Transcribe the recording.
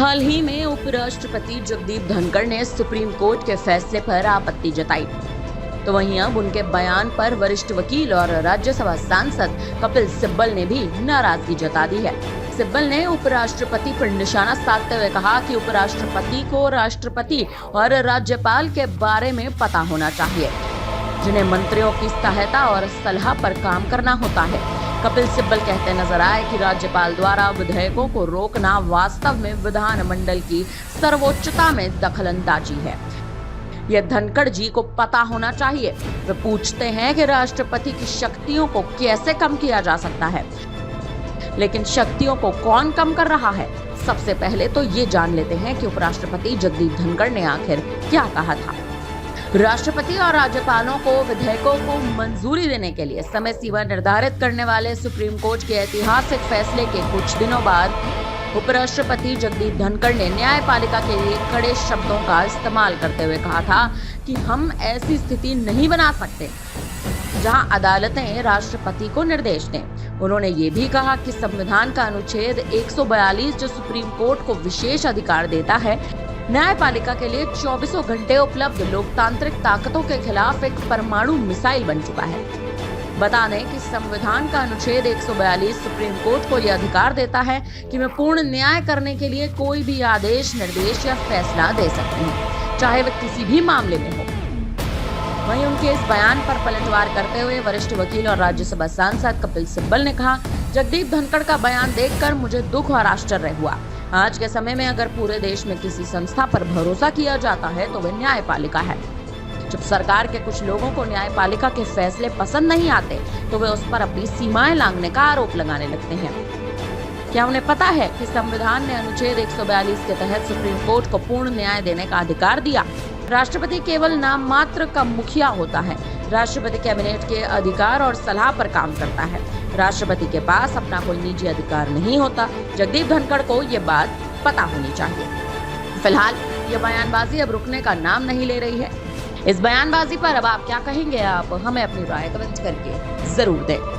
हाल ही में उपराष्ट्रपति जगदीप धनखड़ ने सुप्रीम कोर्ट के फैसले पर आपत्ति जताई, तो वहीं अब उनके बयान पर वरिष्ठ वकील और राज्यसभा सांसद कपिल सिब्बल ने भी नाराजगी जता दी है। सिब्बल ने उपराष्ट्रपति पर निशाना साधते हुए कहा कि उपराष्ट्रपति को राष्ट्रपति और राज्यपाल के बारे में पता होना चाहिए, जिन्हें मंत्रियों की सहायता और सलाह पर काम करना होता है। कपिल सिब्बल कहते नजर आए कि राज्यपाल द्वारा विधेयकों को रोकना वास्तव में विधानमंडल की सर्वोच्चता में दखलंदाजी है। यह धनखड़ जी को पता होना चाहिए। वे पूछते हैं कि राष्ट्रपति की शक्तियों को कैसे कम किया जा सकता है, लेकिन शक्तियों को कौन कम कर रहा है? सबसे पहले तो ये जान लेते हैं कि उपराष्ट्रपति जगदीप धनखड़ ने आखिर क्या कहा था। राष्ट्रपति और राज्यपालों को विधेयकों को मंजूरी देने के लिए समय सीमा निर्धारित करने वाले सुप्रीम कोर्ट के ऐतिहासिक फैसले के कुछ दिनों बाद उपराष्ट्रपति जगदीप धनखड़ ने न्यायपालिका के लिए कड़े शब्दों का इस्तेमाल करते हुए कहा था कि हम ऐसी स्थिति नहीं बना सकते जहां अदालतें राष्ट्रपति को निर्देश दें। उन्होंने ये भी कहा कि संविधान का अनुच्छेद 142 जो सुप्रीम कोर्ट को विशेष अधिकार देता है, न्यायपालिका के लिए 24 घंटे उपलब्ध लोकतांत्रिक ताकतों के खिलाफ एक परमाणु मिसाइल बन चुका है। बता दें कि संविधान का अनुच्छेद 142 सुप्रीम कोर्ट को यह अधिकार देता है कि वे पूर्ण न्याय करने के लिए कोई भी आदेश, निर्देश या फैसला दे सकते हैं, चाहे वह किसी भी मामले में हो। वहीं उनके इस बयान पर पलटवार करते हुए वरिष्ठ वकील और राज्यसभा सांसद कपिल सिब्बल ने कहा, जगदीप धनखड़ का बयान देखकर मुझे दुख और आश्चर्य हुआ। आज के समय में अगर पूरे देश में किसी संस्था पर भरोसा किया जाता है तो वह न्यायपालिका है। जब सरकार के कुछ लोगों को न्यायपालिका के फैसले पसंद नहीं आते तो वे उस पर अपनी सीमाएं लांघने का आरोप लगाने लगते हैं। क्या उन्हें पता है कि संविधान ने अनुच्छेद 142 के तहत सुप्रीम कोर्ट को पूर्ण न्याय देने का अधिकार दिया? राष्ट्रपति केवल नाम मात्र का मुखिया होता है। राष्ट्रपति कैबिनेट के अधिकार और सलाह पर काम करता है। राष्ट्रपति के पास अपना कोई निजी अधिकार नहीं होता। जगदीप धनखड़ को ये बात पता होनी चाहिए। फिलहाल ये बयानबाजी अब रुकने का नाम नहीं ले रही है। इस बयानबाजी पर अब आप क्या कहेंगे? आप हमें अपनी राय कमेंट करके जरूर दें।